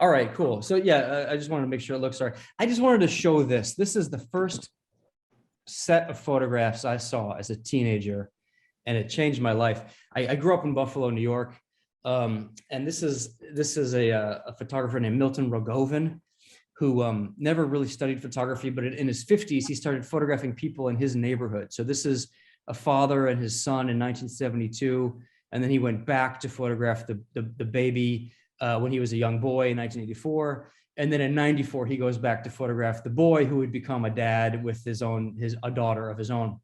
All right, cool. So yeah, I just wanted to make sure it looks all right. I just wanted to show this. This is the first set of photographs I saw as a teenager, and it changed my life. I grew up in Buffalo, New York, and this is a photographer named Milton Rogovan, who never really studied photography, but in his 50s, he started photographing people in his neighborhood. So this is a father and his son in 1972, and then he went back to photograph the baby when he was a young boy in 1984. And then in 94, he goes back to photograph the boy who would become a dad with a daughter of his own.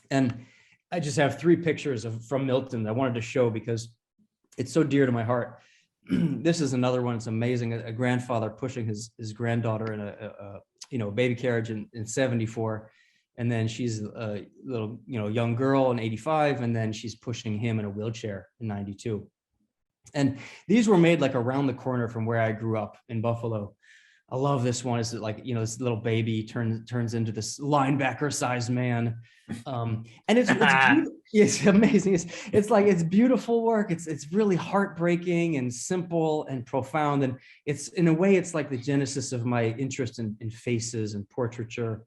And I just have 3 pictures from Milton that I wanted to show because it's so dear to my heart. This is another one. It's amazing. A grandfather pushing his granddaughter in a baby carriage in 74. And then she's a little, young girl in 85. And then she's pushing him in a wheelchair in 92. And these were made like around the corner from where I grew up in Buffalo. I love this one. Is like, this little baby turns into this linebacker sized man. And it's amazing. It's beautiful work. It's really heartbreaking and simple and profound. And it's, in a way, it's like the genesis of my interest in faces and portraiture.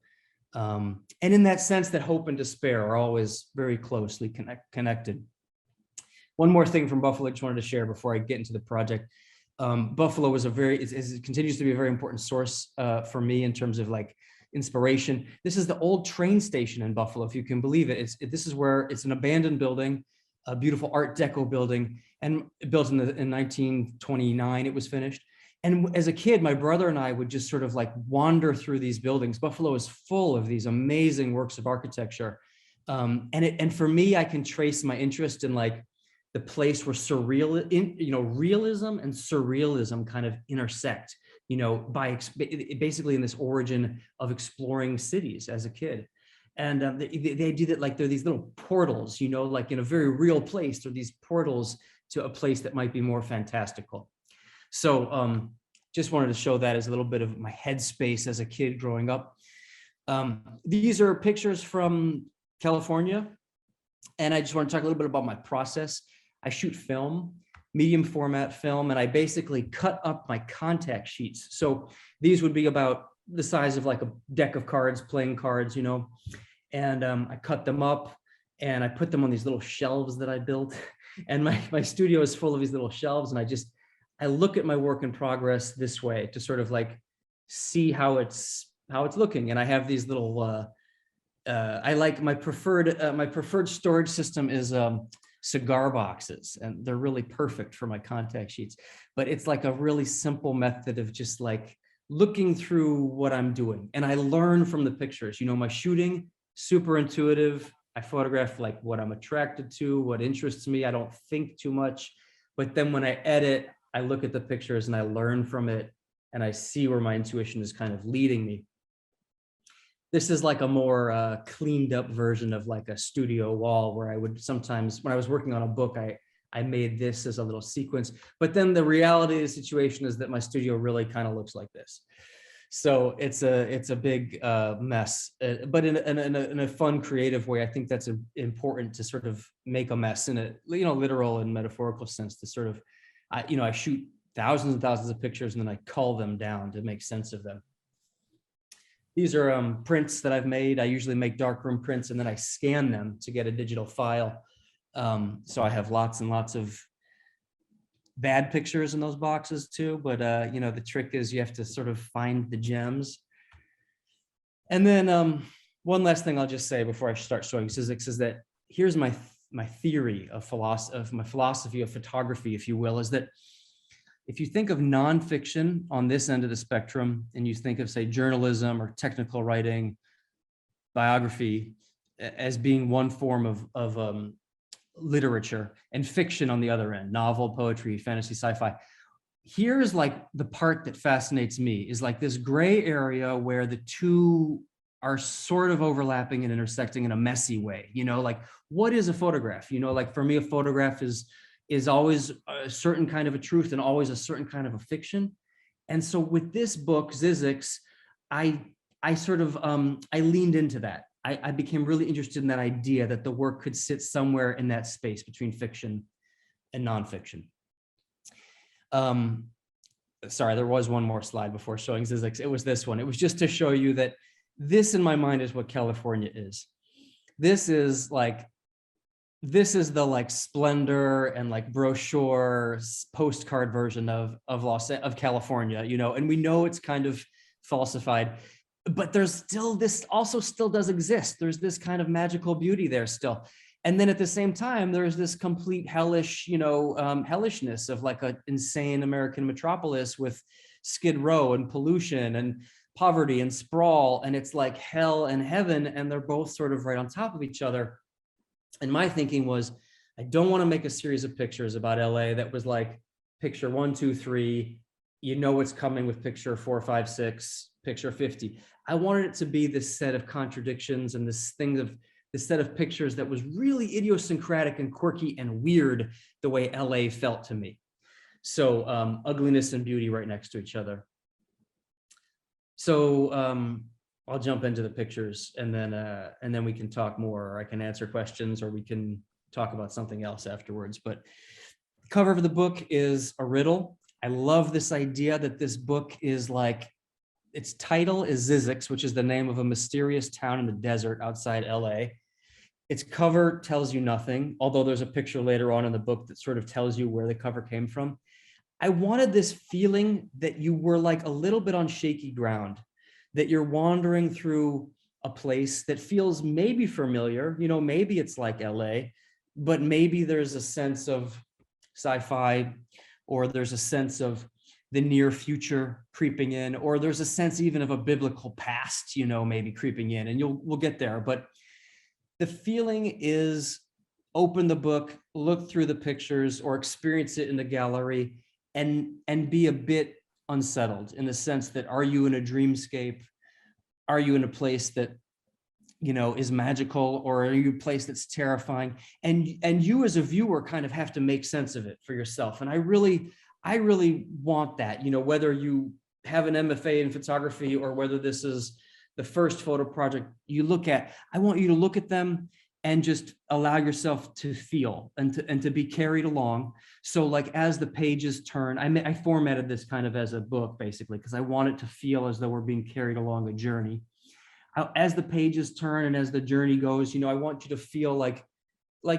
And in that sense that hope and despair are always very closely connected. One more thing from Buffalo I just wanted to share before I get into the project. Buffalo was it continues to be a very important source for me in terms of like inspiration. This is the old train station in Buffalo, if you can believe it. This is where it's an abandoned building, a beautiful Art Deco building, and built in 1929. It was finished. And as a kid, my brother and I would just sort of like wander through these buildings. Buffalo is full of these amazing works of architecture, and for me, I can trace my interest in like the place where realism and surrealism kind of intersect, basically in this origin of exploring cities as a kid. And the idea that like there are these little portals, like in a very real place, there are these portals to a place that might be more fantastical. So just wanted to show that as a little bit of my headspace as a kid growing up. These are pictures from California. And I just want to talk a little bit about my process. I shoot film, medium format film, and I basically cut up my contact sheets. So these would be about the size of like a deck of cards, playing cards, and I cut them up and I put them on these little shelves that I built. And my studio is full of these little shelves, and I look at my work in progress this way to sort of like see how it's looking. And I have these little, I like my preferred storage system is cigar boxes, and they're really perfect for my contact sheets. But it's like a really simple method of just like looking through what I'm doing, and I learn from the pictures. My shooting, super intuitive. I photograph like what I'm attracted to, what interests me. I don't think too much, but then when I edit, I look at the pictures and I learn from it, and I see where my intuition is kind of leading me. This is like a more cleaned up version of like a studio wall, where I would sometimes, when I was working on a book, I made this as a little sequence. But then the reality of the situation is that my studio really kind of looks like this. So it's a big mess, but in a fun, creative way. I think that's important to sort of make a mess in a literal and metaphorical sense. To sort of, I shoot thousands and thousands of pictures, and then I cull them down to make sense of them. These are prints that I've made. I usually make darkroom prints, and then I scan them to get a digital file. So I have lots and lots of bad pictures in those boxes too. But the trick is you have to sort of find the gems. And then one last thing I'll just say before I start showing ZZYZX is that here's my theory of my philosophy of photography, if you will, is that if you think of nonfiction on this end of the spectrum, and you think of, say, journalism or technical writing, biography, as being one form of literature, and fiction on the other end, novel, poetry, fantasy, sci-fi, here's like the part that fascinates me, is like this gray area where the two are sort of overlapping and intersecting in a messy way. Like, what is a photograph? Like for me, a photograph is always a certain kind of a truth and always a certain kind of a fiction. And so with this book, ZZYZX, I sort of, I leaned into that. I became really interested in that idea that the work could sit somewhere in that space between fiction and nonfiction. sorry, there was one more slide before showing ZZYZX. It was this one. It was just to show you that this in my mind is what California is. This is the like splendor and like brochure postcard version of California, you know, and we know it's kind of falsified, but there's still this also still does exist. There's this kind of magical beauty there still. And then at the same time, there's this complete hellish, you know, hellishness of like an insane American metropolis with Skid Row and pollution and poverty and sprawl. And it's like hell and heaven. And they're both sort of right on top of each other. And my thinking was, I don't want to make a series of pictures about LA that was like picture 1, 2, 3, you know what's coming with picture 4, 5, 6, picture 50. I wanted it to be this set of contradictions and this set of pictures that was really idiosyncratic and quirky and weird the way LA felt to me. So ugliness and beauty right next to each other. So I'll jump into the pictures and then we can talk more, or I can answer questions, or we can talk about something else afterwards. But the cover of the book is a riddle. I love this idea that this book is like, its title is ZZYZX, which is the name of a mysterious town in the desert outside LA. Its cover tells you nothing, although there's a picture later on in the book that sort of tells you where the cover came from. I wanted this feeling that you were like a little bit on shaky ground, that you're wandering through a place that feels maybe familiar, you know, maybe it's like LA, but maybe there's a sense of sci-fi, or there's a sense of the near future creeping in, or there's a sense even of a biblical past, you know, maybe creeping in, and we'll get there. But the feeling is open the book, look through the pictures, or experience it in the gallery, and be a bit unsettled in the sense that, are you in a dreamscape? Are you in a place that, you know, is magical, or are you a place that's terrifying? And you as a viewer kind of have to make sense of it for yourself. And I really want that, you know, whether you have an MFA in photography or whether this is the first photo project you look at, I want you to look at them and just allow yourself to feel and to be carried along. So like as the pages turn, I formatted this kind of as a book basically, because I want it to feel as though we're being carried along a journey. As the pages turn and as the journey goes, you know, I want you to feel like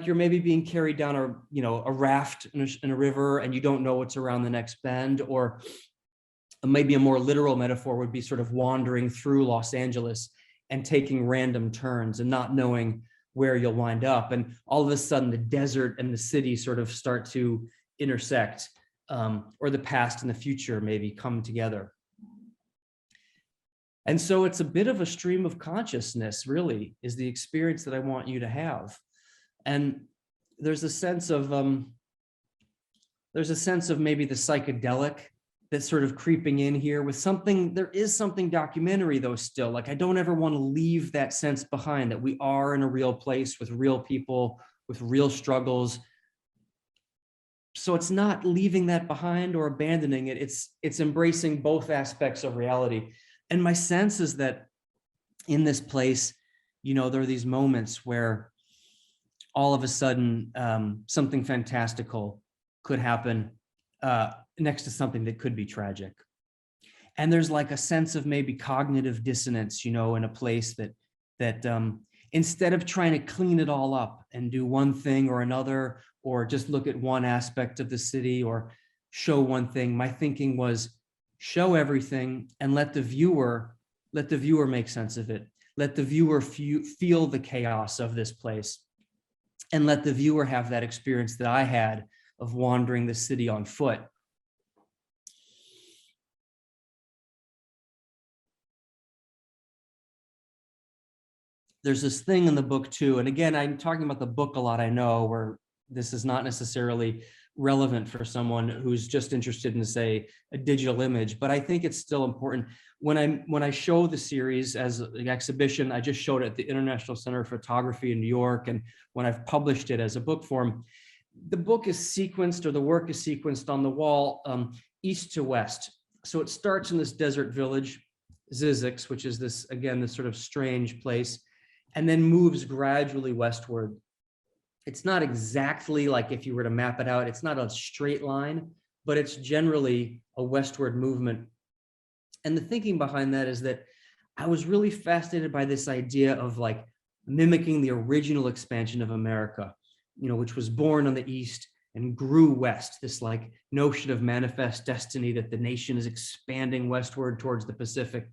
you're maybe being carried down a raft in a river, and you don't know what's around the next bend, or maybe a more literal metaphor would be sort of wandering through Los Angeles and taking random turns and not knowing where you'll wind up. And all of a sudden the desert and the city sort of start to intersect, or the past and the future maybe come together. And so it's a bit of a stream of consciousness, really, is the experience that I want you to have. And there's a sense of maybe the psychedelic that's sort of creeping in here with something. There is something documentary though still. Like I don't ever want to leave that sense behind, that we are in a real place with real people, with real struggles. So it's not leaving that behind or abandoning it. It's embracing both aspects of reality. And my sense is that in this place, you know, there are these moments where all of a sudden something fantastical could happen next to something that could be tragic. And there's like a sense of maybe cognitive dissonance, you know, in a place that instead of trying to clean it all up and do one thing or another, or just look at one aspect of the city or show one thing, my thinking was show everything and let the viewer make sense of it. Let the viewer feel the chaos of this place, and let the viewer have that experience that I had of wandering the city on foot. There's this thing in the book too, and again, I'm talking about the book a lot, I know, where this is not necessarily relevant for someone who's just interested in, say, a digital image, but I think it's still important. When I show the series as an exhibition, I just showed it at the International Center of Photography in New York, and when I've published it as a book form, the book is sequenced, or the work is sequenced on the wall east to west. So it starts in this desert village, ZZYZX, which is this, again, this sort of strange place, and then moves gradually westward. It's not exactly like, if you were to map it out, it's not a straight line, but it's generally a westward movement. And the thinking behind that is that I was really fascinated by this idea of like mimicking the original expansion of America, which was born on the East and grew west, this like notion of manifest destiny that the nation is expanding westward towards the Pacific.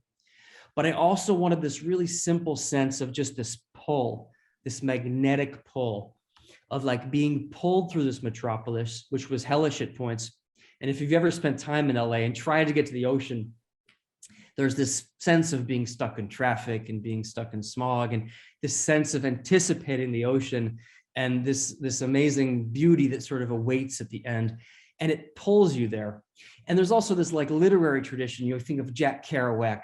But I also wanted this really simple sense of just this pull, this magnetic pull of like being pulled through this metropolis, which was hellish at points. And if you've ever spent time in LA and tried to get to the ocean, there's this sense of being stuck in traffic and being stuck in smog, and this sense of anticipating the ocean and this amazing beauty that sort of awaits at the end, and it pulls you there. And there's also this like literary tradition. You think of Jack Kerouac,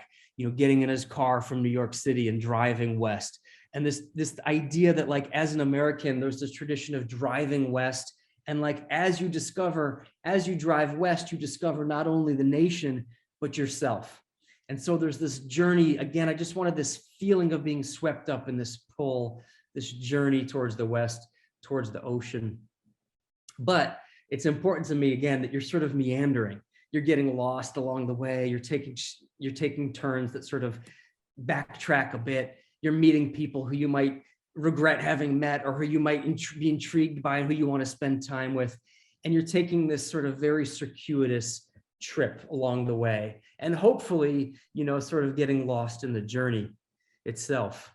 getting in his car from New York City and driving west. And this idea that like as an American, there's this tradition of driving west. And like as you drive west, you discover not only the nation, but yourself. And so there's this journey. Again, I just wanted this feeling of being swept up in this pull, this journey towards the west, towards the ocean. But it's important to me, again, that you're sort of meandering. You're getting lost along the way. You're taking turns that sort of backtrack a bit. You're meeting people who you might regret having met, or who you might be intrigued by, and who you want to spend time with. And you're taking this sort of very circuitous trip along the way, and hopefully, sort of getting lost in the journey itself.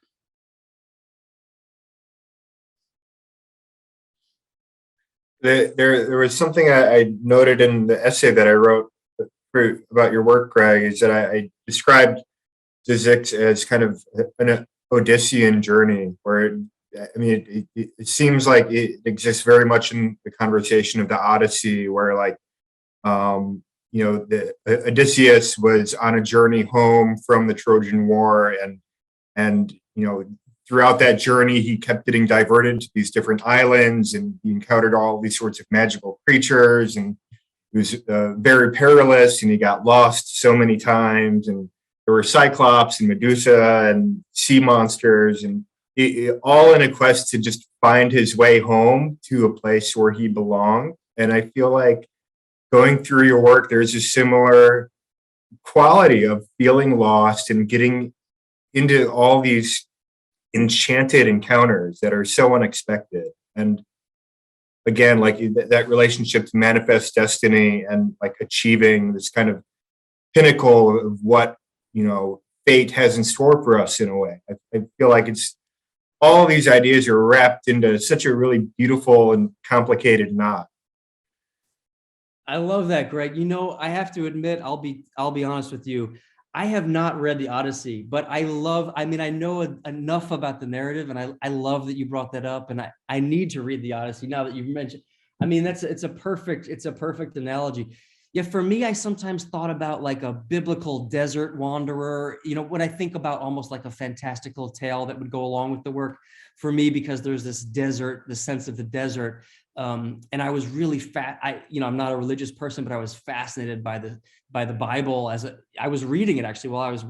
There was something I noted in the essay that I wrote about your work, Greg, is that I described ZZYZX as kind of an Odyssean journey, where it seems like it exists very much in the conversation of the Odyssey, where like the Odysseus was on a journey home from the Trojan War, and throughout that journey, he kept getting diverted to these different islands, and he encountered all these sorts of magical creatures, and it was very perilous, and he got lost so many times, and there were Cyclops and Medusa and sea monsters, and all in a quest to just find his way home to a place where he belonged. And I feel like going through your work, there's a similar quality of feeling lost and getting into all these enchanted encounters that are so unexpected. And again, like that relationship to manifest destiny and like achieving this kind of pinnacle of what fate has in store for us in a way. I feel like it's all these ideas are wrapped into such a really beautiful and complicated knot. I love that, Greg. I have to admit, I'll be honest with you. I have not read the Odyssey, but I know enough about the narrative, and I love that you brought that up, and I need to read the Odyssey now that you've mentioned. It's a perfect analogy. Yeah, for me, I sometimes thought about like a biblical desert wanderer, when I think about almost like a fantastical tale that would go along with the work for me, because there's this desert, the sense of the desert. And I was really I'm not a religious person, but I was fascinated by the Bible I was reading it actually while I was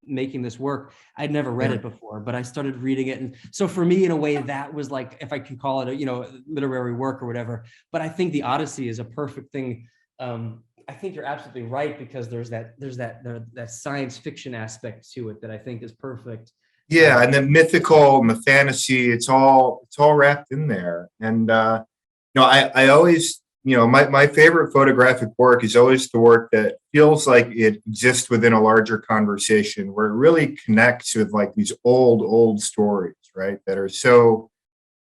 making this work. I'd never read it before, but I started reading it. And so for me, in a way, that was like, if I can call it a literary work or whatever, but I think the Odyssey is a perfect thing. I think you're absolutely right, because there's that science fiction aspect to it that I think is perfect. Yeah, and the mythical and the fantasy, it's all wrapped in there. And I always, my favorite photographic work is always the work that feels like it exists within a larger conversation, where it really connects with like these old stories, right, that are so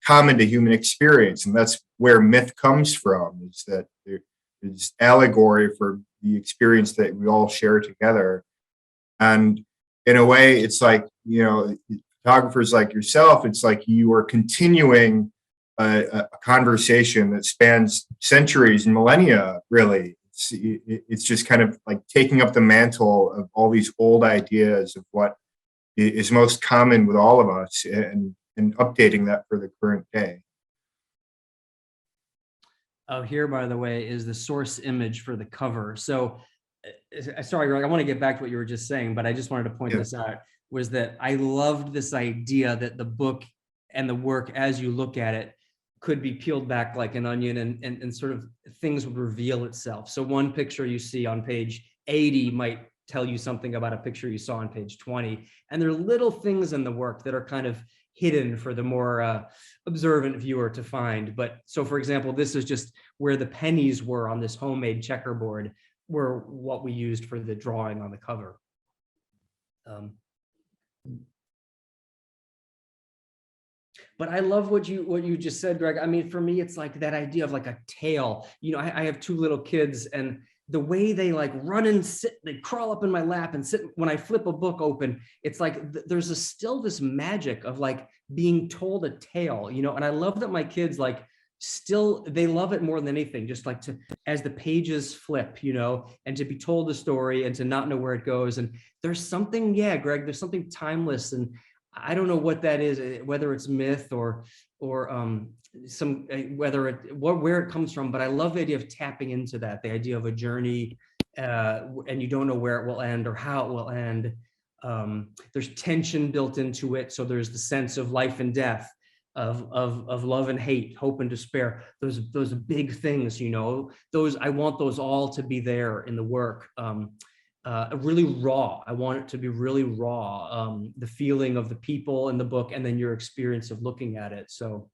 common to human experience. And that's where myth comes from, is that it's allegory for the experience that we all share together. And in a way, it's like, photographers like yourself, it's like you are continuing a conversation that spans centuries and millennia, really. It's just kind of like taking up the mantle of all these old ideas of what is most common with all of us, and updating that for the current day. Here, by the way, is the source image for the cover. So, sorry, Greg, I want to get back to what you were just saying, but I just wanted to point this out, was that I loved this idea that the book and the work, as you look at it, could be peeled back like an onion, and sort of things would reveal itself. So one picture you see on page 80 might tell you something about a picture you saw on page 20. And there are little things in the work that are kind of hidden for the more observant viewer to find. But so, for example, this is just where the pennies were on this homemade checkerboard, were what we used for the drawing on the cover. But I love what you just said, Greg. I mean, for me, it's like that idea of like a tale. You know, I have two little kids, and the way they like run and sit, they crawl up in my lap and sit when I flip a book open. It's like there's still this magic of like being told a tale, you know. And I love that my kids like still, they love it more than anything, just like to, as the pages flip, you know, and to be told a story and to not know where it goes. And there's something, yeah, Greg, there's something timeless, and I don't know what that is, whether it's myth or some, whether it, where it comes from, but I love the idea of tapping into that, the idea of a journey, and you don't know where it will end or how it will end. There's tension built into it, so there's the sense of life and death, of love and hate, hope and despair. Those big things, you know. Those, I want those all to be there in the work. Really raw. I want it to be really raw. The feeling of the people in the book, and then your experience of looking at it. So,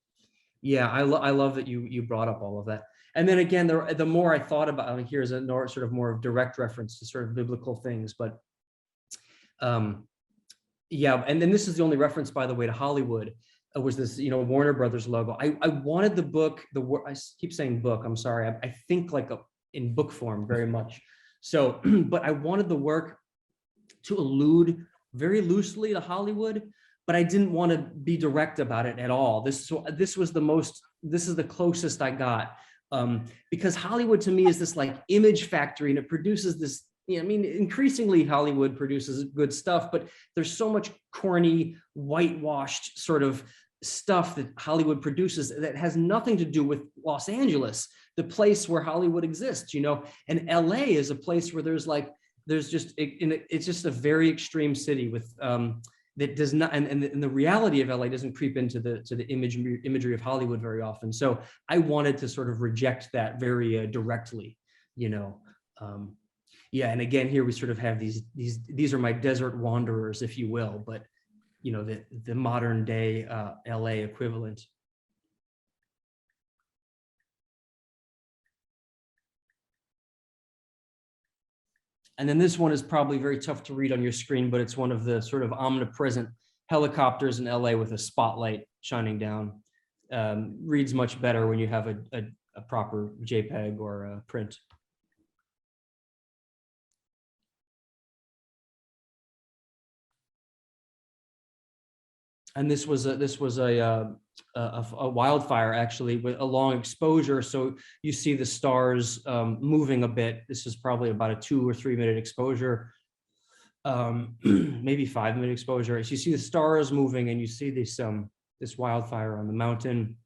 yeah, I love that you brought up all of that. And then again, the more I thought about, I mean, here's a sort of more direct reference to sort of biblical things, but yeah. And then this is the only reference, by the way, to Hollywood. Was this, you know, Warner Brothers logo. I wanted the book, I keep saying book, I'm sorry. I think like in book form very much. So, but I wanted the work to allude very loosely to Hollywood, but I didn't want to be direct about it at all. This is the closest I got, because Hollywood to me is this like image factory, and it produces this, you know, I mean, increasingly Hollywood produces good stuff, but there's so much corny, whitewashed sort of stuff that Hollywood produces that has nothing to do with Los Angeles, the place where Hollywood exists, you know. And LA is a place where it's just a very extreme city with that does not, and the reality of LA doesn't creep into the imagery of Hollywood very often. So I wanted to sort of reject that very directly, you know. Yeah, and again, here we sort of have these are my desert wanderers, if you will, but you know, the modern day LA equivalent. And then this one is probably very tough to read on your screen, but it's one of the sort of omnipresent helicopters in LA with a spotlight shining down. Reads much better when you have a proper JPEG or a print. And this was a wildfire, actually, with a long exposure. So you see the stars moving a bit. This is probably about a 2 or 3 minute exposure, maybe 5-minute exposure. So you see the stars moving, and you see this wildfire on the mountain.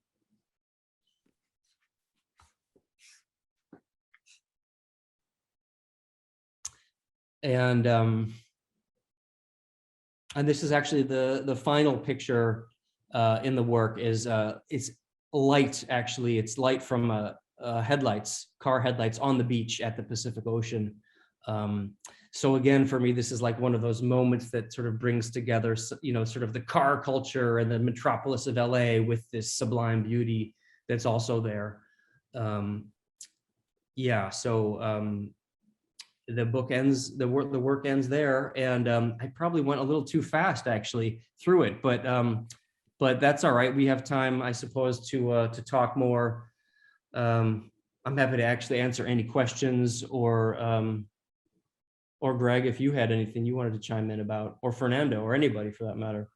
And this is actually the final picture in the work. Is it's light, actually. It's light from car headlights on the beach at the Pacific Ocean. So again, for me, this is like one of those moments that sort of brings together, you know, sort of the car culture and the metropolis of LA with this sublime beauty that's also there. Yeah, so the book ends, the work ends there, and I probably went a little too fast actually through it, but that's all right. We have time, I suppose, to talk more. I'm happy to actually answer any questions, or Greg, if you had anything you wanted to chime in about, or Fernando, or anybody for that matter.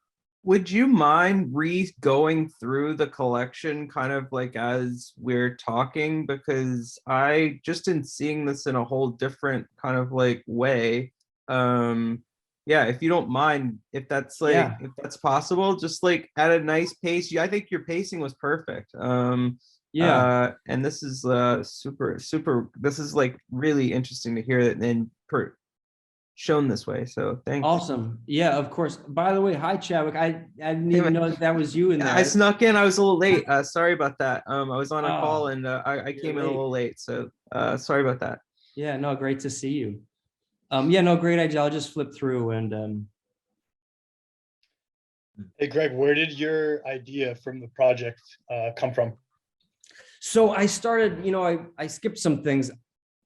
Would you mind going through the collection kind of like as we're talking? Because I just in seeing this in a whole different kind of like way. Yeah, if you don't mind, if that's like, yeah, if that's possible, just like at a nice pace. Yeah, I think your pacing was perfect. Yeah. And this is super, this is like really interesting to hear that. And shown this way. So thanks. Awesome. Yeah, of course. By the way, hi Chadwick. I didn't Hey, even man. know that was you in there. I snuck in. I was a little late. Sorry about that. I was on a Oh, call and I you're came in a late. little late. So sorry about that. Yeah, no, great to see you. Yeah, no, great idea. I'll just flip through and Hey, Greg, where did your idea from the project come from? so I started, I skipped some things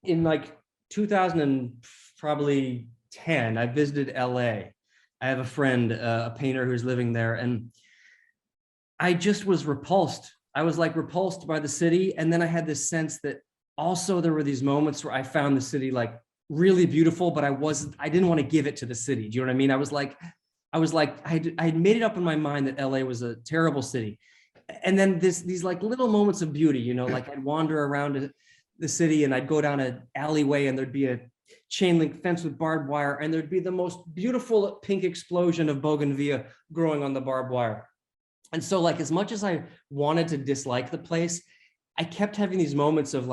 in like 2000 and probably 10. I visited LA. I have a friend, a painter who's living there, and I just was repulsed. I was like repulsed by the city. And then I had this sense that also there were these moments where I found the city like really beautiful, but I didn't want to give it to the city. Do you know what I mean? I was like, I had made it up in my mind that LA was a terrible city. And then these like little moments of beauty, like I'd wander around the city and I'd go down an alleyway and there'd be a chain link fence with barbed wire and there'd be the most beautiful pink explosion of bougainvillea growing on the barbed wire. And so like, as much as I wanted to dislike the place, I kept having these moments of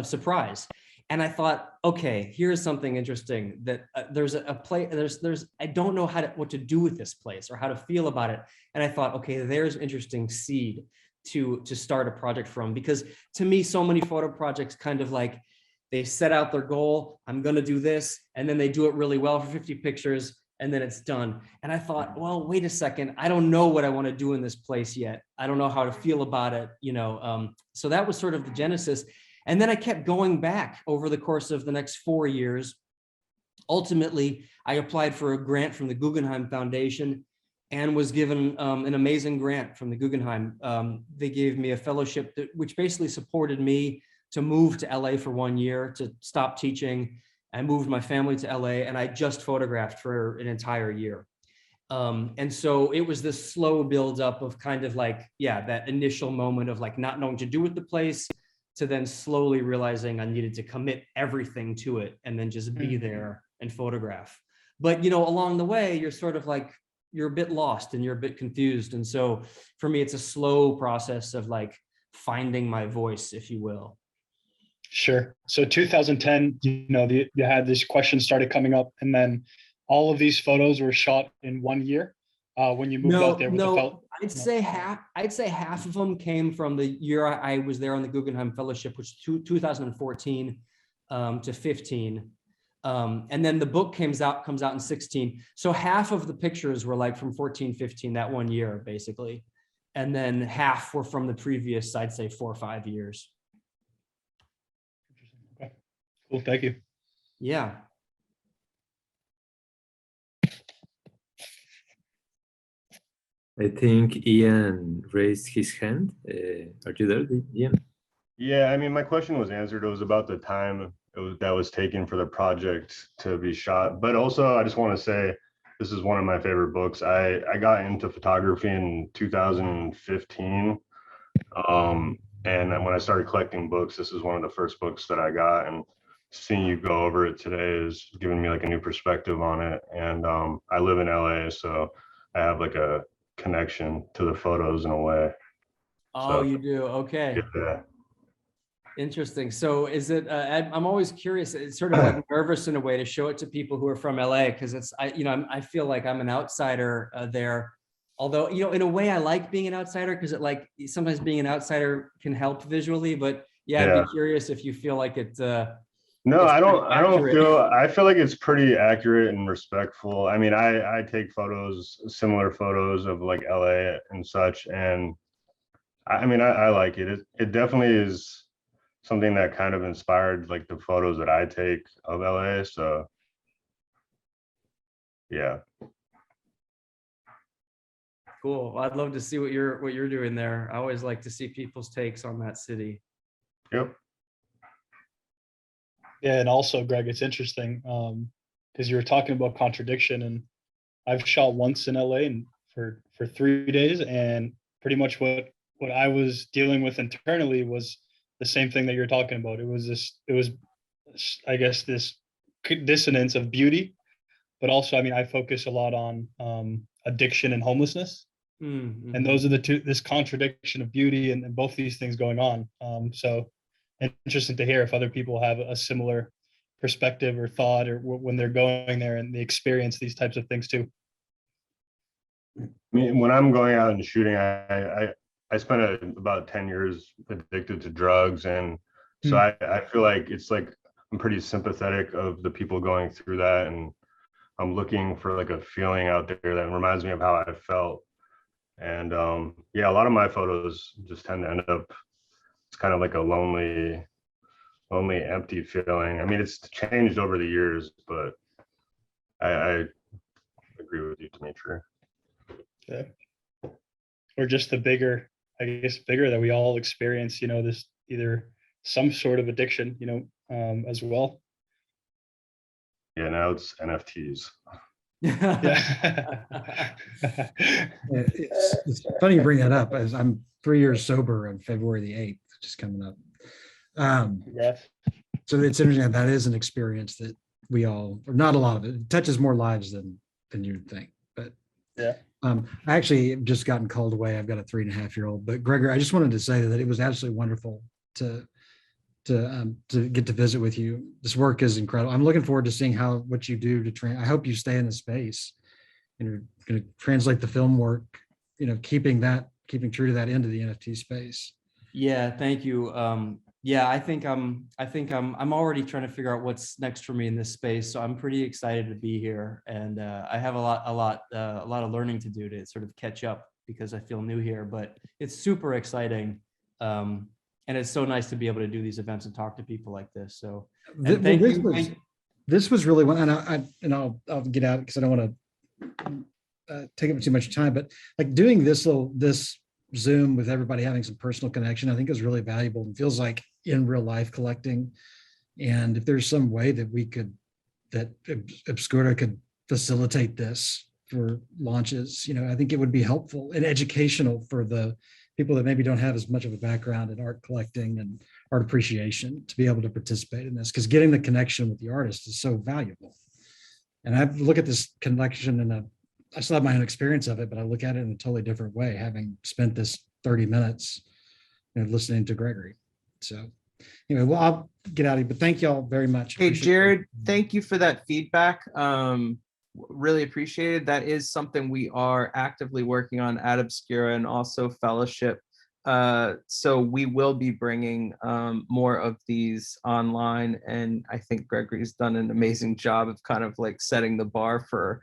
surprise. And I thought, okay, here's something interesting that there's a place, I don't know what to do with this place or how to feel about it. And I thought, okay, there's an interesting seed to start a project from, because to me, so many photo projects kind of like, they set out their goal, I'm going to do this, and then they do it really well for 50 pictures, and then it's done. And I thought, well, wait a second, I don't know what I want to do in this place yet. I don't know how to feel about it, so that was sort of the genesis. And then I kept going back over the course of the next 4 years. Ultimately, I applied for a grant from the Guggenheim Foundation and was given an amazing grant from the Guggenheim. They gave me a fellowship which basically supported me to move to LA for 1 year, to stop teaching. I moved my family to LA and I just photographed for an entire year. And so it was this slow buildup of kind of like, that initial moment of like not knowing what to do with the place, to then slowly realizing I needed to commit everything to it and then just be there and photograph. But, along the way, you're sort of like, you're a bit lost and you're a bit confused. And so for me, it's a slow process of like finding my voice, if you will. Sure. So 2010, you had this question started coming up, and then all of these photos were shot in 1 year when you moved out there with the felt. I'd say half of them came from the year I was there on the Guggenheim Fellowship, which was 2014 to 15. And then the book comes out in 16. So half of the pictures were like from 14, 15, that 1 year, basically. And then half were from the previous, I'd say 4 or 5 years. Okay. Cool. Thank you. Yeah. I think Ian raised his hand. Are you there, Ian? Yeah, I mean, my question was answered. It was about the time that was taken for the project to be shot. But also, I just want to say, this is one of my favorite books. I got into photography in 2015. And when I started collecting books, this is one of the first books that I got. And seeing you go over it today is giving me like a new perspective on it. And I live in LA, so I have like a connection to the photos in a way. Oh, you do? Okay. Yeah. Interesting. So is it, I'm always curious, it's sort of like nervous in a way to show it to people who are from LA, because I feel like I'm an outsider there. Although, in a way I like being an outsider, because sometimes being an outsider can help visually, but I'd be curious if you feel like it. No, I feel like it's pretty accurate and respectful. I mean, I take similar photos of like LA and such. And I mean, I like it. It definitely is something that kind of inspired like the photos that I take of LA. So yeah. Cool. Well, I'd love to see what you're doing there. I always like to see people's takes on that city. Yep. Yeah, and also, Greg, it's interesting because you were talking about contradiction, and I've shot once in LA and for 3 days, and pretty much what I was dealing with internally was the same thing that you're talking about. It was I guess this dissonance of beauty, but also, I mean, I focus a lot on addiction and homelessness. Mm-hmm. And those are this contradiction of beauty and both these things going on. So interesting to hear if other people have a similar perspective or thought, or when they're going there and they experience these types of things too? I mean, when I'm going out and shooting, I spent about 10 years addicted to drugs. And so I feel like it's like I'm pretty sympathetic of the people going through that. And I'm looking for like a feeling out there that reminds me of how I felt. And yeah, a lot of my photos just tend to end up, it's kind of like a lonely, empty feeling. I mean, it's changed over the years, but I agree with you, Dimitri. Yeah. Or just the bigger, I guess, bigger that we all experience, you know, this either some sort of addiction, you know, as well. Yeah, now it's NFTs. Yeah. It's funny you bring that up, as I'm 3 years sober on February the 8th, which is coming up. Yeah. So it's interesting that is an experience that we all, or not a lot of it touches more lives than you'd think. But Yeah. I actually just gotten called away. I've got a 3.5-year-old. But Gregory, I just wanted to say that it was absolutely wonderful to get to visit with you. This work is incredible. I'm looking forward to seeing what you do to train. I hope you stay in the space and you're going to translate the film work, you know, keeping true to that into the NFT space. Yeah, thank you. Yeah, I think I'm already trying to figure out what's next for me in this space. So I'm pretty excited to be here, and I have a lot of learning to do to sort of catch up because I feel new here. But it's super exciting, and it's so nice to be able to do these events and talk to people like this. So thank you. This was really one, and I'll get out because I don't want to take up too much time. But like doing this Zoom with everybody having some personal connection, I think is really valuable and feels like in real life collecting. And if there's some way that Obscura could facilitate this for launches, you know, I think it would be helpful and educational for the people that maybe don't have as much of a background in art collecting and art appreciation to be able to participate in this, because getting the connection with the artist is so valuable. And I look at this connection I still have my own experience of it, but I look at it in a totally different way, having spent this 30 minutes, you know, listening to Gregory. So anyway, well, I'll get out of here, but thank you all very much. Hey, Jared, thank you for that feedback. Really appreciated. That is something we are actively working on at Obscura and also Fellowship. So we will be bringing more of these online, and I think Gregory's done an amazing job of kind of like setting the bar for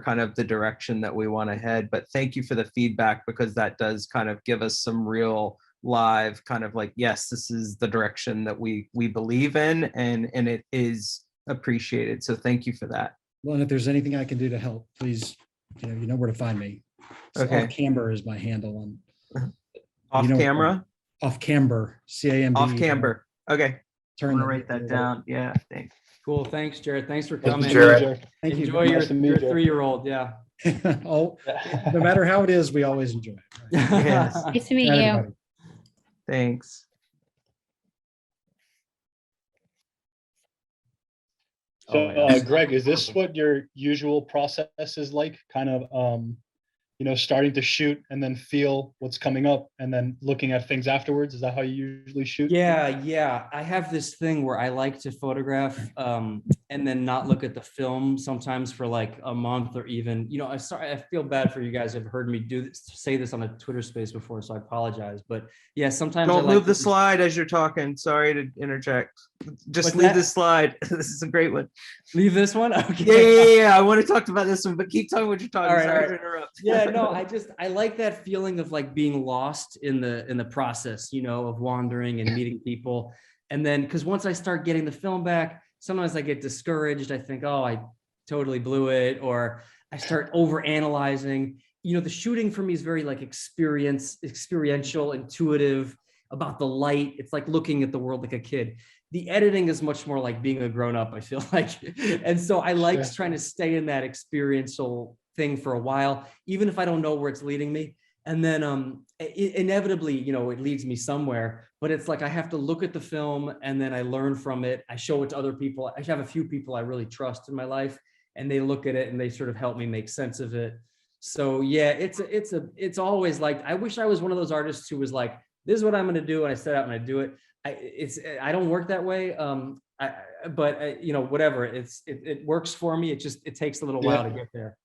kind of the direction that we want to head. But thank you for the feedback, because that does kind of give us some real live kind of like, yes, this is the direction that we believe in, and it is appreciated. So thank you for that. Well, and if there's anything I can do to help, please, you know where to find me. Okay. Off Camber is my handle on. Off camera? Off Camber, CAMB. Off Camber. Okay. I'm Turn gonna write that down. Yeah, thanks. Cool. Thanks, Jared. Thanks for Thank you, coming. Jared. Thank you. Enjoy Nice to meet your you. 3-year-old. Yeah. Oh, no matter how it is, we always enjoy it. Right? Yes. Nice to meet Good night, you. everybody. Thanks. So, Oh, yeah. Greg, is this what your usual process is like? Kind of, you know, starting to shoot and then feel what's coming up and then looking at things afterwards? Is that how you usually shoot? Yeah. I have this thing where I like to photograph and then not look at the film sometimes for like a month, or even, you know, I feel bad for you guys who have heard me say this on a Twitter space before, so I apologize. But yeah, sometimes Don't move the slide as you're talking. Sorry to interject. Just What's leave that? the slide. This is a great one. Leave this one. Okay. Yeah. I want to talk about this one, but keep talking what you're talking. All right, Sorry all to right. interrupt. Yeah, no, I like that feeling of like being lost in the process, you know, of wandering and meeting people. And then, because once I start getting the film back, sometimes I get discouraged. I think, oh, I totally blew it, or I start over analyzing. You know, the shooting for me is very like experiential, intuitive, about the light. It's like looking at the world like a kid. The editing is much more like being a grown-up, I feel like. And so I like trying to stay in that experiential thing for a while, even if I don't know where it's leading me. And then inevitably, you know, it leads me somewhere, but it's like I have to look at the film and then I learn from it. I show it to other people. I have a few people I really trust in my life, and they look at it and they sort of help me make sense of it. So yeah, it's always like, I wish I was one of those artists who was like, this is what I'm going to do, and I set out and I do it. I don't work that way. But you know, whatever, it works for me. It takes a little while to get there.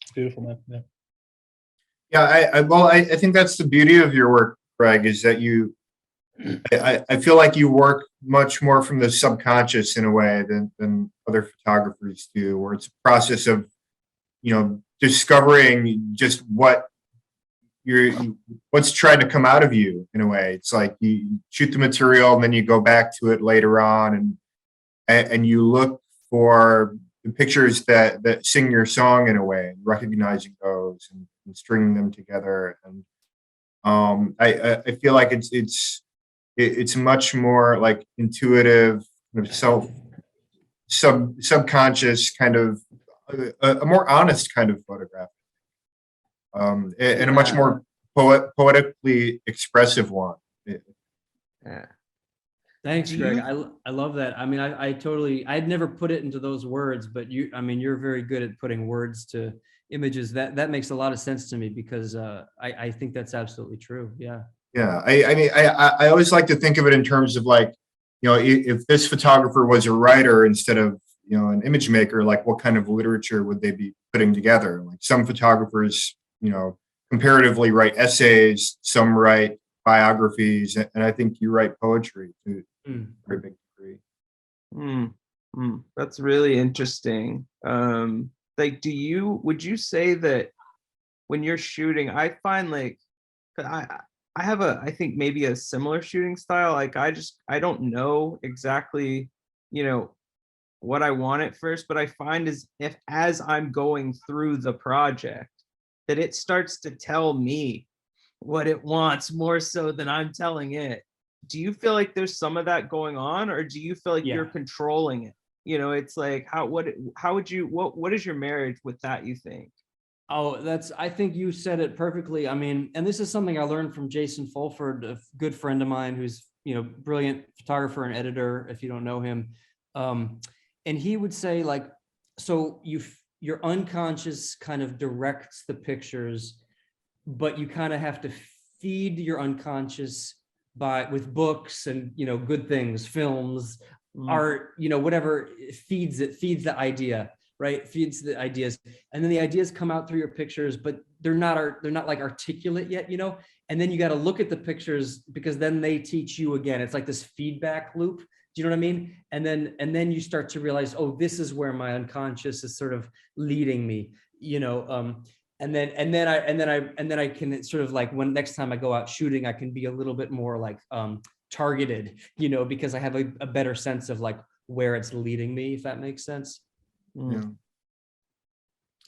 It's beautiful, man. Yeah. Yeah, well, I think that's the beauty of your work, Greg, is that I feel like you work much more from the subconscious in a way than other photographers do, where it's a process of, discovering just what's trying to come out of you in a way. It's like you shoot the material and then you go back to it later on and you look for the pictures that sing your song in a way, recognizing those and stringing them together. And I feel like it's much more like intuitive, subconscious kind of a more honest kind of photograph, and a much more poetically expressive one. Yeah. Thanks, Greg. I love that. I mean, I'd never put it into those words, but you're very good at putting words to images. That makes a lot of sense to me, because I think that's absolutely true. Yeah. Yeah. I always like to think of it in terms of like, if this photographer was a writer instead of, an image maker, like what kind of literature would they be putting together? Like some photographers, comparatively write essays, some write biographies, and I think you write poetry to a very big degree. That's really interesting. Like, would you say that when you're shooting, I find like, I have I think maybe a similar shooting style. Like I don't know exactly, what I want at first, but I find as I'm going through the project, that it starts to tell me what it wants more so than I'm telling it. Do you feel like there's some of that going on, or do you feel like you're controlling it? It's like what is your marriage with that, you think? Oh, I think you said it perfectly. I mean, and this is something I learned from Jason Fulford, a good friend of mine who's, brilliant photographer and editor, if you don't know him. And he would say, like, so your unconscious kind of directs the pictures, but you kind of have to feed your unconscious with books and, good things, films, art, whatever feeds the idea, right? Feeds the ideas. And then the ideas come out through your pictures, but they're not like articulate yet, and then you got to look at the pictures, because then they teach you again. It's like this feedback loop. Do you know what I mean? And then you start to realize, oh, this is where my unconscious is sort of leading me, and then I can sort of like, when next time I go out shooting, I can be a little bit more like targeted, because I have a better sense of like where it's leading me, if that makes sense. Yeah.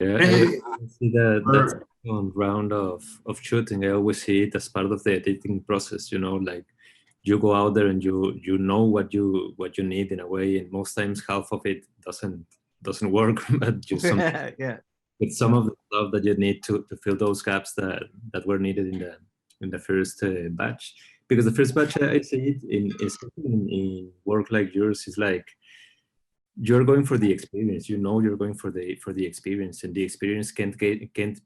I see that on round of shooting. I always see it as part of the editing process, like you go out there and you know what you need in a way, and most times half of it doesn't work, but you with some of the stuff that you need to fill those gaps that were needed in the first batch. Because the first batch, I see it in work like yours, is like you're going for the experience. You're going for the experience, and the experience can't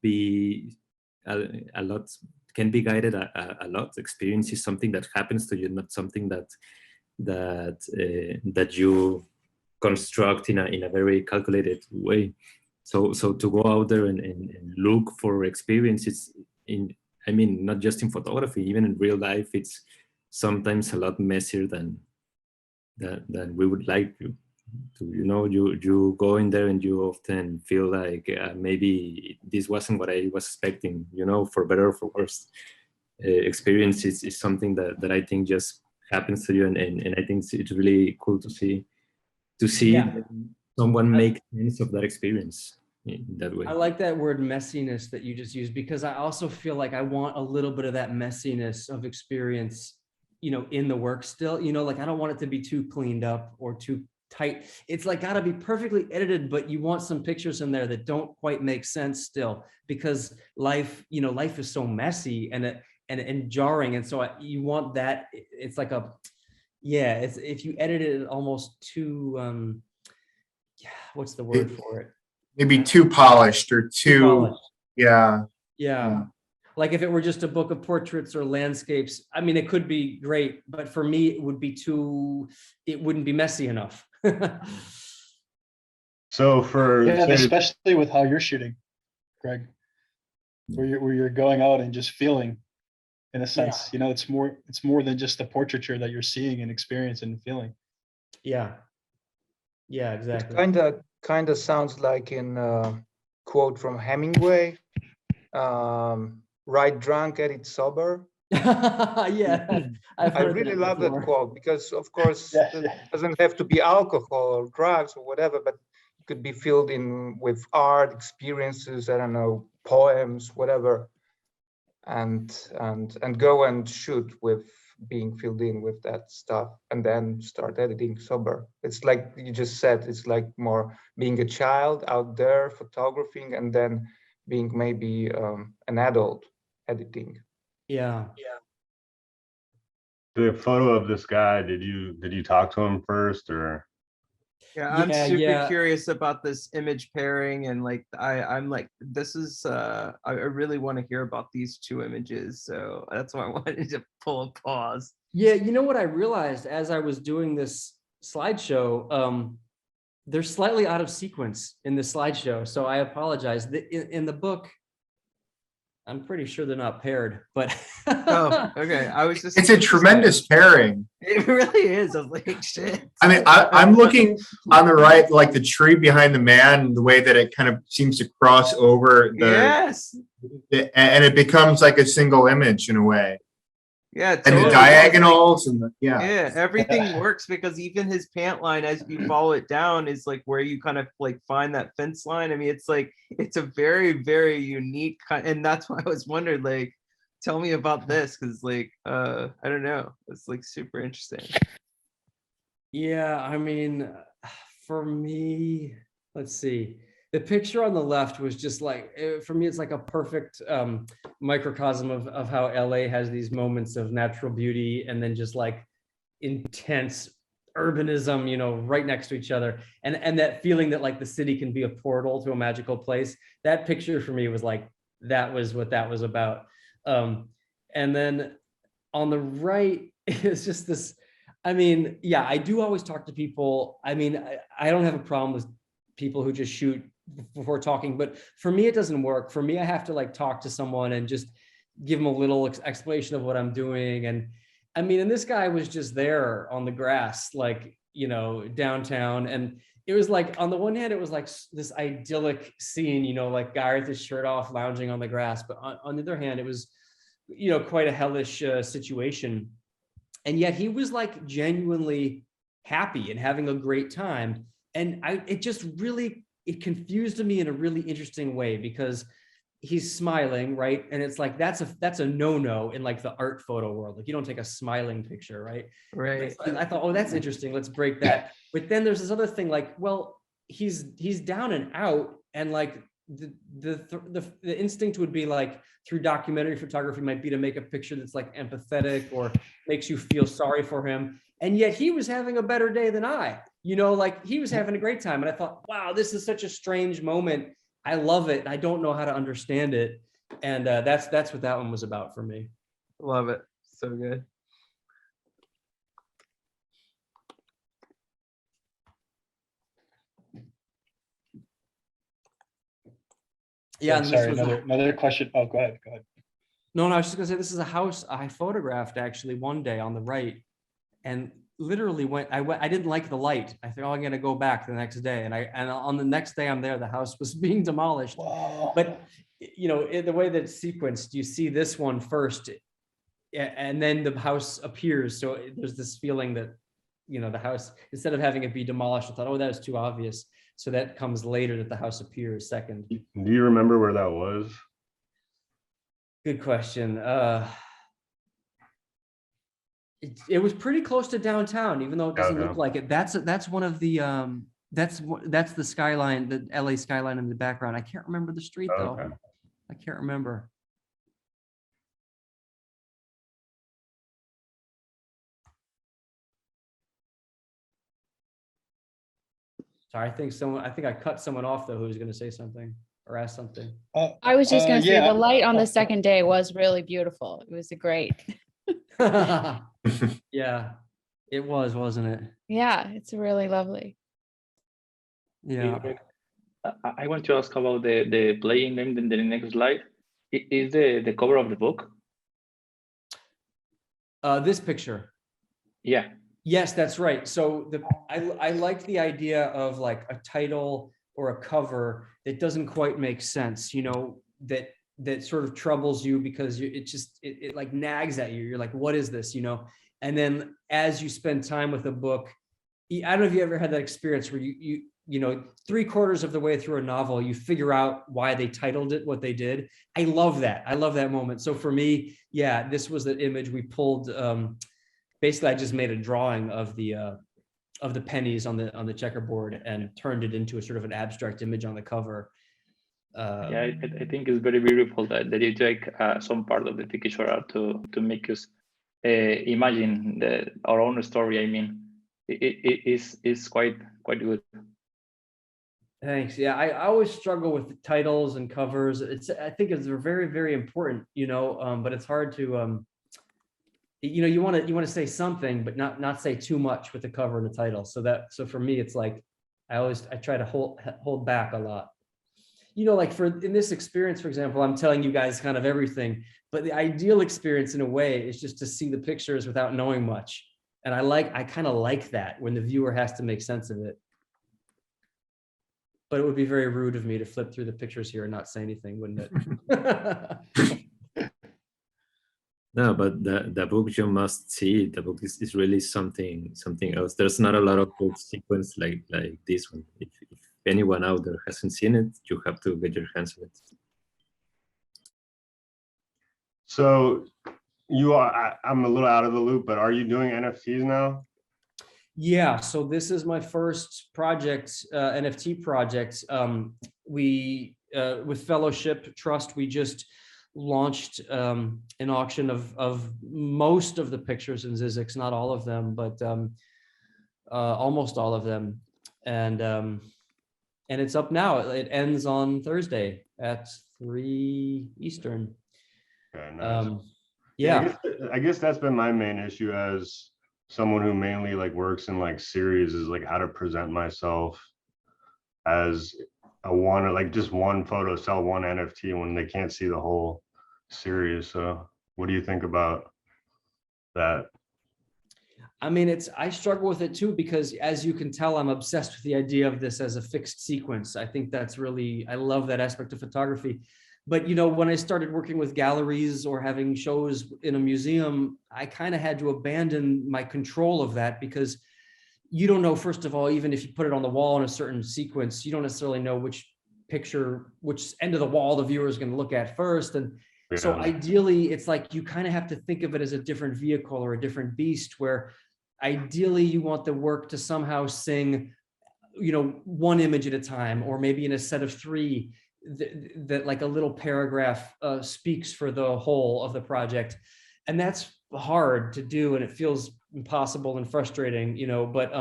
be a lot. Can be guided a lot. Experience is something that happens to you, not something that you construct in a very calculated way. So to go out there and look for experiences not just in photography, even in real life, it's sometimes a lot messier than we would like to. You go in there and you often feel like maybe this wasn't what I was expecting, for better or for worse. Experience is something that I think just happens to you, and I think it's really cool to see someone make sense of that experience in that way. I like that word messiness that you just used, because I also feel like I want a little bit of that messiness of experience, in the work still, like I don't want it to be too cleaned up or too tight. It's like got to be perfectly edited, but you want some pictures in there that don't quite make sense still, because life is so messy and jarring, and so you want that. It's like it's if you edit it almost too what's the word for it? Maybe too polished or too polished. Yeah. Like if it were just a book of portraits or landscapes, I mean, it could be great, but for me, it would be it wouldn't be messy enough. So for Yeah, and say, especially with how you're shooting, Greg, where you're going out and just feeling, in a sense, you know, it's more than just the portraiture that you're seeing and experiencing and feeling. Yeah. Yeah, exactly. Kind of sounds like in quote from Hemingway, "Ride drunk, edit sober." Yeah, I've I heard really that love that before. quote because, of course, Yeah, it yeah. doesn't have to be alcohol or drugs or whatever, but it could be filled in with art, experiences, I don't know, poems, whatever, and go and shoot with being filled in with that stuff, and then start editing sober. It's like you just said, it's like more being a child out there photographing, and then being maybe an adult editing. Yeah. the photo of this guy, did you talk to him first or? Yeah, I'm Yeah, super yeah. curious about this image pairing, and like I'm like, this is I really want to hear about these two images, so that's why I wanted to pull a pause. Yeah, you know what I realized as I was doing this slideshow, they're slightly out of sequence in the slideshow, so I apologize. In the book, I'm pretty sure they're not paired, but Oh, okay. I was just. It's a tremendous pairing. It really is. I was like, shit. I mean, I'm looking on the right, like the tree behind the man, the way that it kind of seems to cross over Yes. and it becomes like a single image in a way. Yeah. And Totally. the diagonals and Yeah, everything works because even his pant line, as you follow it down, is like where you kind of like find that fence line. I mean, it's like it's a very, very unique kind, and that's why I was wondering, like, tell me about this, because like I don't know, it's like super interesting. yeah, I mean, for me, let's see. The picture on the left was just like, for me, it's like a perfect microcosm of how LA has these moments of natural beauty and then just like intense urbanism, you know, right next to each other. And that feeling that like the city can be a portal to a magical place. That picture for me was like, that was what that was about. And then on the right, it's just this, I mean, yeah, I do always talk to people. I mean, I don't have a problem with people who just shoot before talking, but for me, it doesn't work. For me, I have to like talk to someone and just give them a little explanation of what I'm doing. And I mean, and this guy was just there on the grass, like, you know, downtown. And it was like, on the one hand, it was like this idyllic scene, you know, like guy with his shirt off, lounging on the grass. But on the other hand, it was, you know, quite a hellish situation. And yet he was like genuinely happy and having a great time. And it just really, it confused me in a really interesting way because he's smiling, right? And it's like, that's a no-no in like the art photo world. Like you don't take a smiling picture, right? Right. I thought, oh, that's interesting. Let's break that. But then there's this other thing like, well, he's down and out, and like the instinct would be like, through documentary photography might be to make a picture that's like empathetic or makes you feel sorry for him. And yet he was having a better day than I, you know, like he was having a great time. And I thought, wow, this is such a strange moment. I love it. I don't know how to understand it. And that's what that one was about for me. Love it. So good. Yeah. And sorry, another question. Oh, go ahead. No, I was just gonna say, this is a house I photographed actually one day on the right, and literally I didn't like the light. I think, oh, I'm gonna go back the next day, and on the next day I'm there, the house was being demolished. Wow. But you know, the way that it's sequenced, you see this one first, and then the house appears. So there's this feeling that, you know, the house, instead of having it be demolished, I thought, oh, that was too obvious. So that comes later, that the house appears second. Do you remember where that was? Good question. It was pretty close to downtown, even though it doesn't look like it. That's one of the that's the skyline, the LA skyline in the background. I can't remember the street though. Okay. I can't remember. Sorry, I think I cut someone off though who was going to say something. or ask something. I was just going to say yeah. the light on the second day was really beautiful. It was a great. Yeah, it was, wasn't it? Yeah, it's really lovely. Yeah. I want to ask about the playing game in the next slide. Is the cover of the book? This picture. Yeah. Yes, that's right. So I like the idea of like a title or a cover that doesn't quite make sense, you know, that sort of troubles you because it like nags at you. You're like, what is this, you know? And then as you spend time with a book, I don't know if you ever had that experience where you know, 3/4 of the way through a novel, you figure out why they titled it what they did. I love that. I love that moment. So for me, yeah, this was the image we pulled. Basically, I just made a drawing of the pennies on the checkerboard and turned it into a sort of an abstract image on the cover. Yeah, I think it's very beautiful that you take some part of the picture art to make us imagine our own story. I mean, it's quite good. Thanks. Yeah, I always struggle with the titles and covers. I think it's very, very important, you know, but it's hard to, you know, you want to say something, but not say too much with the cover and the title. So for me, it's like, I try to hold back a lot. You know, like in this experience, for example, I'm telling you guys kind of everything, but the ideal experience in a way is just to see the pictures without knowing much. And I kind of like that when the viewer has to make sense of it. But it would be very rude of me to flip through the pictures here and not say anything, wouldn't it? No, but the book you must see. The book is really something else. There's not a lot of book sequence like this one. If anyone out there hasn't seen it, you have to get your hands on it. So I'm a little out of the loop, but are you doing NFTs now? Yeah, so this is my first project, NFT project. We, with Fellowship Trust, we just launched an auction of most of the pictures in ZZYZX, not all of them, but almost all of them. And it's up now. It ends on Thursday at 3 Eastern. Okay, nice. Yeah. I guess that's been my main issue as someone who mainly like works in like series, is like how to present myself as just one photo, sell one NFT when they can't see the whole series. So what do you think about that? I mean, I struggle with it too, because as you can tell, I'm obsessed with the idea of this as a fixed sequence. I think that's really, I love that aspect of photography. But, you know, when I started working with galleries or having shows in a museum, I kind of had to abandon my control of that, because you don't know, first of all, even if you put it on the wall in a certain sequence, you don't necessarily know which end of the wall the viewer is going to look at first. And so ideally, it's like you kind of have to think of it as a different vehicle or a different beast, where ideally you want the work to somehow sing, you know, one image at a time, or maybe in a set of 3 that like a little paragraph speaks for the whole of the project. And that's hard to do, and it feels impossible and frustrating, you know. But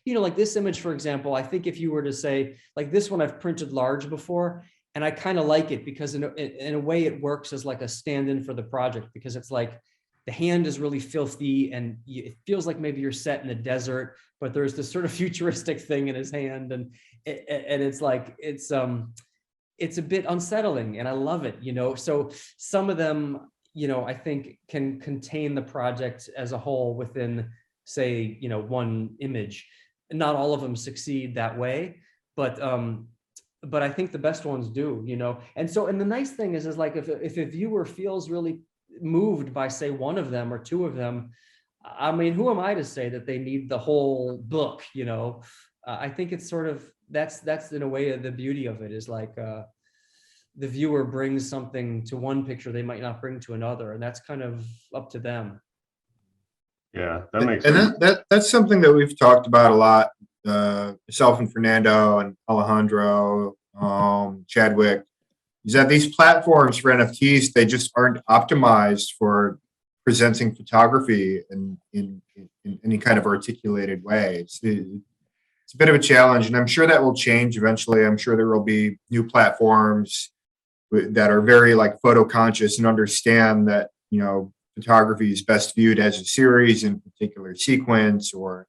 you know, like this image, for example, I think if you were to say, like this one I've printed large before, and I kind of like it because in a way it works as like a stand-in for the project, because it's like the hand is really filthy and it feels like maybe you're set in the desert, but there's this sort of futuristic thing in his hand, and it's like it's a bit unsettling, and I love it, you know. So some of them, you know, I think can contain the project as a whole within, say, you know, one image. Not all of them succeed that way, but I think the best ones do, you know. And so, and the nice thing is like if a viewer feels really moved by, say, one of them or 2 of them, I mean, who am I to say that they need the whole book, you know? I think it's sort of, that's in a way the beauty of it, is like the viewer brings something to one picture they might not bring to another, and that's kind of up to them. Yeah, that makes sense. And that's something that we've talked about a lot, myself and Fernando and Alejandro, Chadwick, is that these platforms for NFTs, they just aren't optimized for presenting photography in any kind of articulated way. it's a bit of a challenge, and I'm sure that will change eventually. I'm sure there will be new platforms that are very like photo conscious and understand that, you know, photography is best viewed as a series in a particular sequence, or,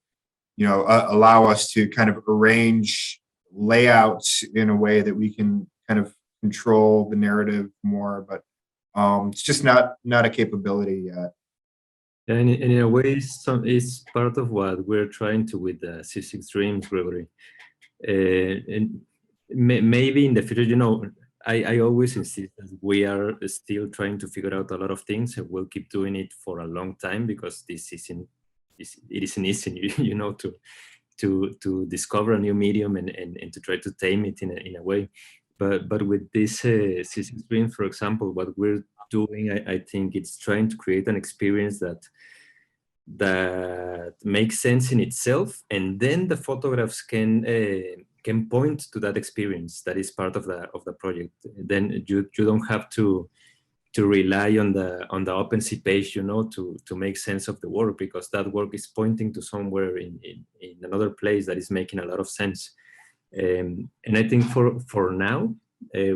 you know, allow us to kind of arrange layouts in a way that we can kind of control the narrative more, but it's just not a capability yet. And in a way, it's part of what we're trying to with the ZZYZX Dreams, Gregory. And maybe in the future, you know, I always insist that we are still trying to figure out a lot of things, and we'll keep doing it for a long time, because this isn't easy, you know, to discover a new medium and to try to tame it in a way. But with this ZZYZX Dreams, for example, what we're doing, I think it's trying to create an experience that makes sense in itself, and then the photographs can point to that experience that is part of the project. Then you don't have to rely on the OpenSea page, you know, to make sense of the work, because that work is pointing to somewhere in another place that is making a lot of sense. And I think for now,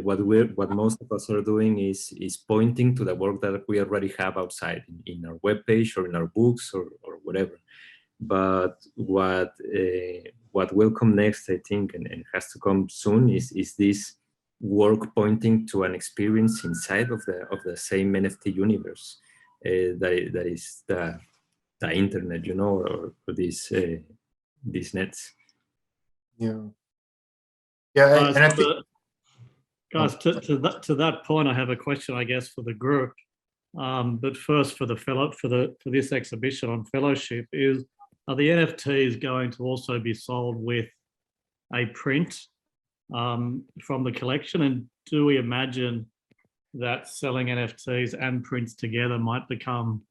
what most of us are doing is pointing to the work that we already have outside in our webpage or in our books or whatever. But what will come next, I think, and has to come soon, is this work pointing to an experience inside of the same NFT universe that is the internet, you know, or these nets. Yeah. Yeah, and I think, guys, to that point, I have a question, I guess, for the group. But first, for this exhibition on fellowship, are the NFTs going to also be sold with a print from the collection? And do we imagine that selling NFTs and prints together might become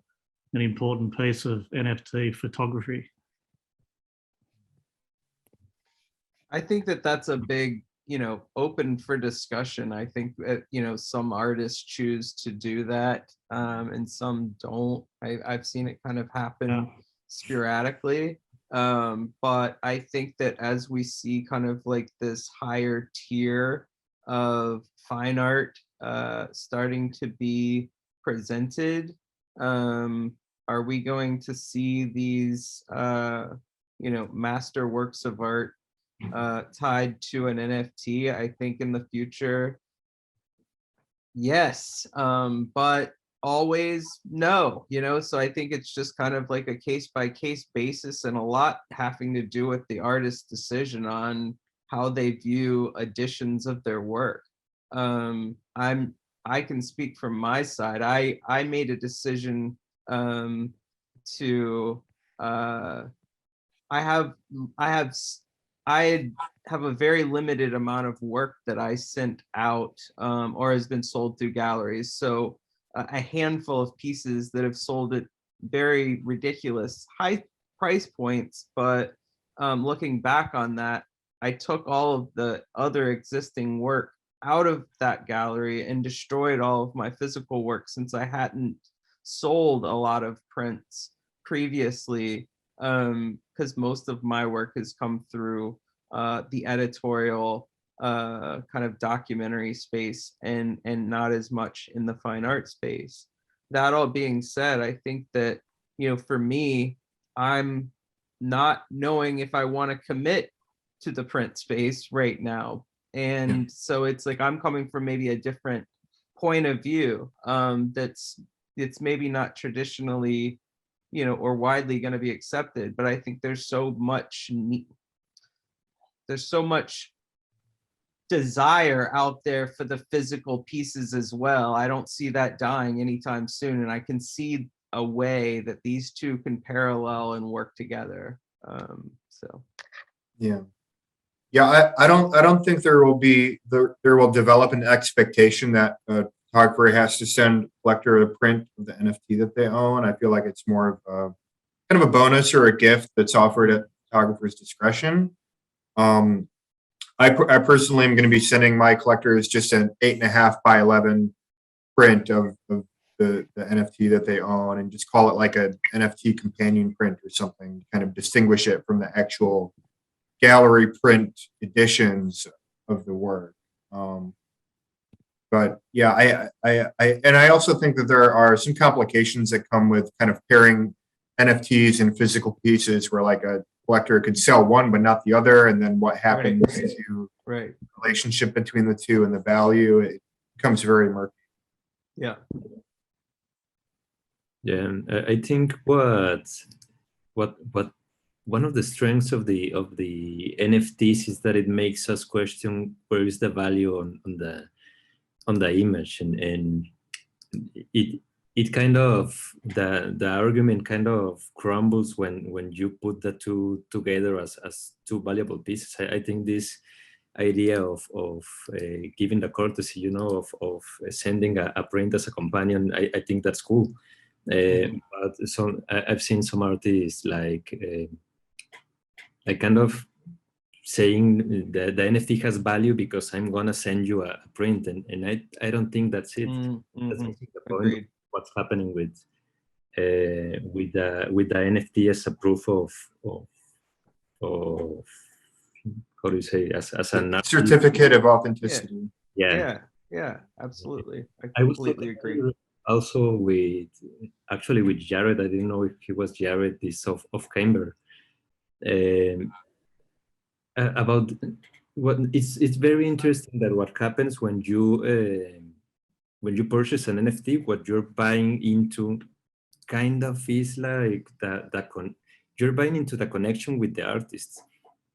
an important piece of NFT photography? I think that that's a big, you know, open for discussion. I think that, you know, some artists choose to do that, and some don't. I've seen it kind of happen sporadically. But I think that as we see kind of like this higher tier of fine art starting to be presented, are we going to see these, you know, master works of art tied to an NFT? I think in the future, yes, but always no, you know. So I think it's just kind of like a case-by-case basis, and a lot having to do with the artist's decision on how they view editions of their work. I can speak from my side. I made a decision to I have a very limited amount of work that I sent out or has been sold through galleries. So a handful of pieces that have sold at very ridiculous high price points. But looking back on that, I took all of the other existing work out of that gallery and destroyed all of my physical work, since I hadn't sold a lot of prints previously, because most of my work has come through the editorial kind of documentary space and not as much in the fine art space. That all being said, I think that, you know, for me, I'm not knowing if I want to commit to the print space right now. And so it's like I'm coming from maybe a different point of view that's maybe not traditionally, you know, or widely going to be accepted. But I think there's so much desire out there for the physical pieces as well. I don't see that dying anytime soon, and I can see a way that these two can parallel and work together. So yeah, I don't think there will develop an expectation that a photographer has to send a collector a print of the NFT that they own. I feel like it's more of a kind of a bonus or a gift that's offered at photographer's discretion. I personally am going to be sending my collectors just an 8.5 by 11 print of the NFT that they own, and just call it like a NFT companion print or something, kind of distinguish it from the actual gallery print editions of the work. But yeah, I also think that there are some complications that come with kind of pairing NFTs and physical pieces, where like a collector could sell one but not the other, and then what happens to Right. relationship between the two and the value, it becomes very murky. Yeah. Yeah, and I think what one of the strengths of the NFTs is that it makes us question where is the value on the image, and it kind of the argument kind of crumbles when you put the two together as two valuable pieces. I think this idea of giving the courtesy, you know, of sending a print as a companion, I think that's cool. But I've seen some artists like kind of saying that the NFT has value because I'm gonna send you a print, and I don't think that's it. That's missing the point of what's happening with the NFT as a proof of how do you say, as a certificate of authenticity. Yeah, Absolutely. I was completely agree. Also with Jared, I didn't know if he was Jared, this of Camber. About what it's very interesting that what happens when you purchase an NFT, what you're buying into kind of is like you're buying into the connection with the artist,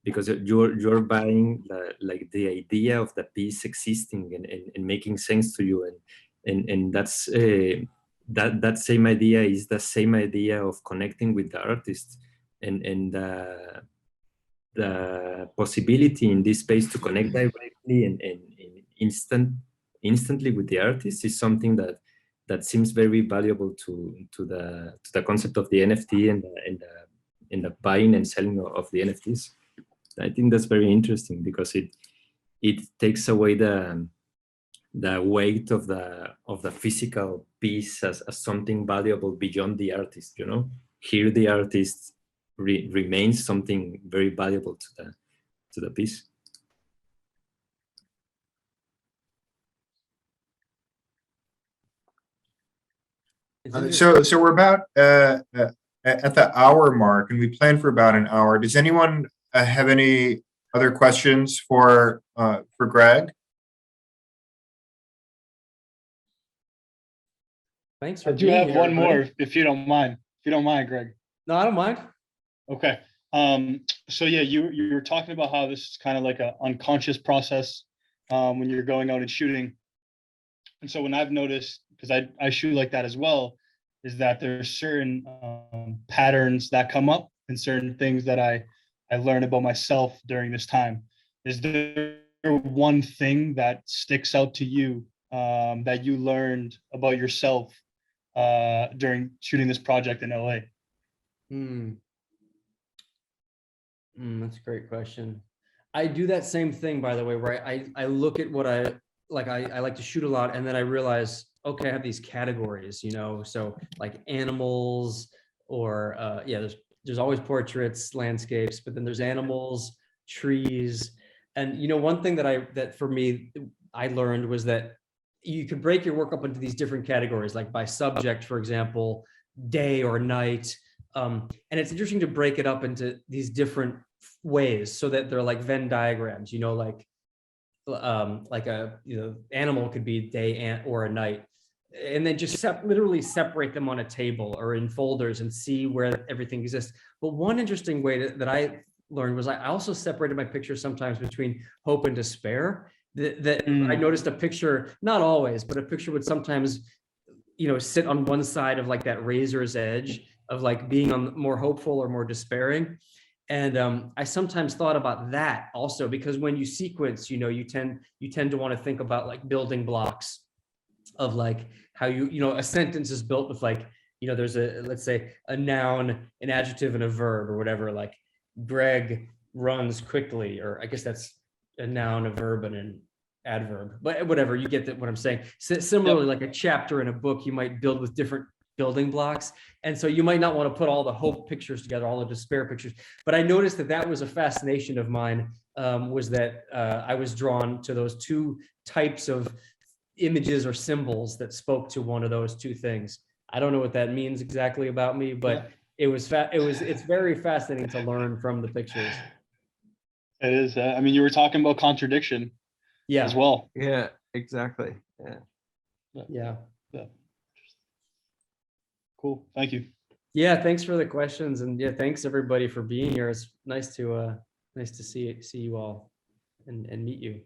because you're buying like the idea of the piece existing and making sense to you, and that's that same idea is the same idea of connecting with the artist, and the possibility in this space to connect directly and instantly with the artist is something that seems very valuable to the concept of the NFT and the buying and selling of the NFTs. I think that's very interesting because it takes away the weight of the physical piece as something valuable beyond the artist. You know, here the artist remains something very valuable to the piece. So we're about at the hour mark, and we plan for about an hour. Does anyone have any other questions for Greg? Thanks for I do being have here, one everybody. more, if you don't mind. If you don't mind, Greg. No, I don't mind. Okay. So yeah, you were talking about how this is kind of like an unconscious process when you're going out and shooting. And so when I've noticed, because I shoot like that as well, is that there's certain patterns that come up and certain things that I learn about myself during this time. Is there one thing that sticks out to you that you learned about yourself during shooting this project in LA? That's a great question. I do that same thing, by the way, where I look at what I like to shoot a lot, and then I realize, okay, I have these categories, you know, so like animals, or there's always portraits, landscapes, but then there's animals, trees, and you know, one thing that for me I learned was that you could break your work up into these different categories, like by subject, for example, day or night. And it's interesting to break it up into these different ways so that they're like Venn diagrams, you know, like a, you know, animal could be day or a night, and then just literally separate them on a table or in folders and see where everything exists. But one interesting way that I learned was I also separated my pictures sometimes between hope and despair. I noticed a picture, not always, but a picture would sometimes, you know, sit on one side of like that razor's edge of like being on more hopeful or more despairing. And I sometimes thought about that also, because when you sequence, you know, you tend to want to think about like building blocks of like how you know, a sentence is built with like, you know, there's let's say a noun, an adjective, and a verb or whatever, like Greg runs quickly, or I guess that's a noun, a verb, and an adverb, but whatever, you get what I'm saying. So similarly, like a chapter in a book, you might build with different building blocks. And so you might not want to put all the hope pictures together, all the despair pictures. But I noticed that that was a fascination of mine, was that I was drawn to those two types of images or symbols that spoke to one of those two things. I don't know what that means exactly about me, but it's very fascinating to learn from the pictures. It is. I mean, you were talking about contradiction as well. Yeah, exactly. Yeah. Cool. Thank you. Yeah, thanks for the questions, and yeah, thanks everybody for being here. It's nice to see you all and meet you.